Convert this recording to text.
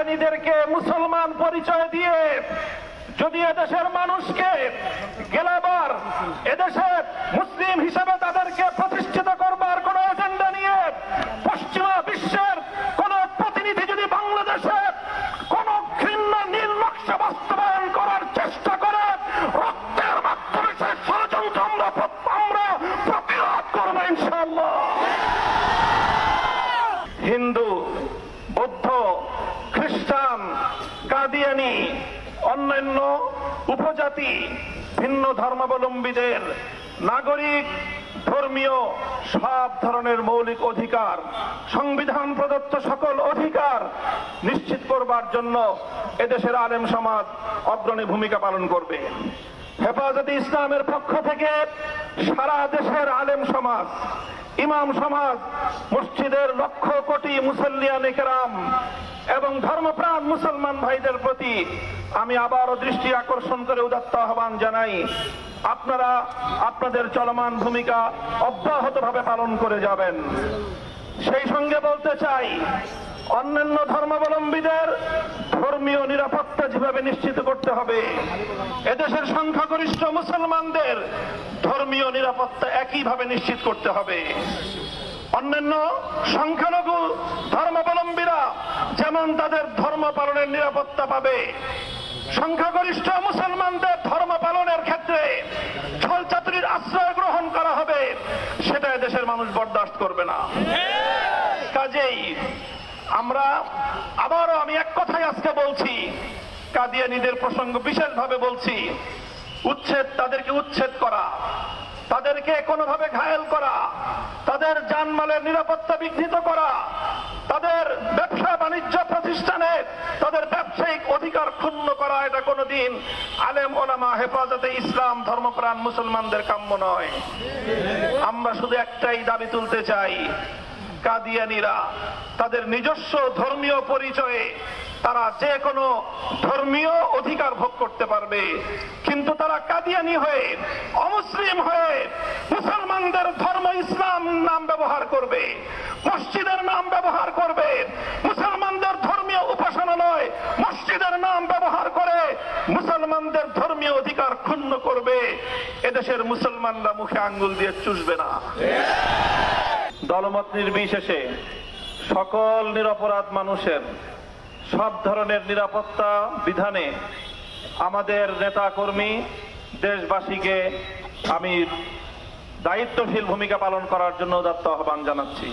কাদিয়ানীদেরকে মুসলমান পরিচয় দিয়ে যদি এদেশের মানুষকে গেলাবার এদেশের মুসলিম হিসেবে তাদেরকে প্রতিষ্ঠিত করবার কোন এজেন্ডা নিয়ে পশ্চিমা বিশ্বের কোন প্রতিনিধি যদি বাংলাদেশে কোন ঘৃণ্য নীল নকশা বাস্তবায়ন করার চেষ্টা করে, রক্তের মাধ্যমে সেই ষড়যন্ত্র আমরা প্রতিরোধ করবো ইনশাআল্লাহ। হিন্দু, বৌদ্ধ, খ্রিস্টান, কাদিয়ানী, অন্যান্য উপজাতি, ভিন্ন ধর্মাবলম্বীদের নাগরিক, ধর্মীয় সব ধরনের মৌলিক অধিকার, সংবিধান প্রদত্ত সকল অধিকার নিশ্চিত করবার জন্য এদেশের আলেম সমাজ অগ্রণী ভূমিকা পালন করবে। হেফাজতে ইসলামের পক্ষ থেকে সারা দেশের আলেম সমাজ, ইমাম সমাজ, মসজিদের লক্ষ কোটি মুসল্লিয়ানে কেরাম এবং ধর্মপ্রাণ মুসলমান ভাইদের প্রতি আমি আবারও দৃষ্টি আকর্ষণ করে উদাত্ত আহ্বান জানাই, আপনারা আপনাদের চলমান ভূমিকা অব্যাহতভাবে পালন করে যাবেন। সেই সঙ্গে বলতে চাই, অন্যান্য ধর্মাবলম্বীদের ধর্মীয় নিরাপত্তা যেভাবে নিশ্চিত করতে হবে, এদেশের সংখ্যাগরিষ্ঠ মুসলমানদের ধর্মীয় নিরাপত্তা একইভাবে নিশ্চিত করতে হবে। অন্যান্য সংখ্যালঘু ধর্মাবলম্বীরা যেমন তাদের ধর্ম পালনের নিরাপত্তা পাবে, সংখ্যাগরিষ্ঠ মুসলমানদের ধর্ম পালনের ক্ষেত্রে ছলচাতুরির আশ্রয় গ্রহণ করা হবে, সেটা দেশের মানুষ বরদাস্ত করবে না। কাজেই আমরা আবারও আমি এক কথাই আজকে বলছি, কাদিয়ানীদের প্রসঙ্গ বিশেষভাবে বলছি, তাদেরকে উচ্ছেদ করা, তাদেরকে কোনোভাবে ঘায়েল করা, তাদের জানমালের নিরাপত্তা বিঘ্নিত করা, তাদের ব্যবসা বাণিজ্য প্রতিষ্ঠানে তাদের ব্যবসায়িক অধিকার ক্ষুণ্ণ করা, এটা কোনোদিন আলেম ওলামা হেফাজতে ইসলাম ধর্মপ্রাণ মুসলমানদের কাম্য নয়। আমরা শুধু একটাই দাবি তুলতে চাই, কাদিয়ানীরা তাদের নিজস্ব ধর্মীয় পরিচয়ে তারা যে কোনো ধর্মীয় অধিকার ভোগ করতে পারবে, কিন্তু তারা কাদিয়ানী হয়ে, অমুসলিম হয়ে মুসলমানদের ধর্ম ইসলাম নাম ব্যবহার করবে, মসজিদের নাম ব্যবহার করবে, মুসলমানদের ধর্মীয় উপাসনালয় মসজিদের নাম ব্যবহার করে মুসলমানদের ধর্মীয় অধিকার ক্ষুণ্ণ করবে, এদেশের মুসলমানরা মুখে আঙ্গুল দিয়ে চুষবে না। দলমত নির্বিশেষে সকল নিরপরাধ মানুষের সব ধরনের নিরাপত্তা বিধানে আমাদের নেতা কর্মী দেশবাসীকে আমি দায়িত্বশীল ভূমিকা পালন করার জন্য উদাত্ত আহ্বান জানাচ্ছি।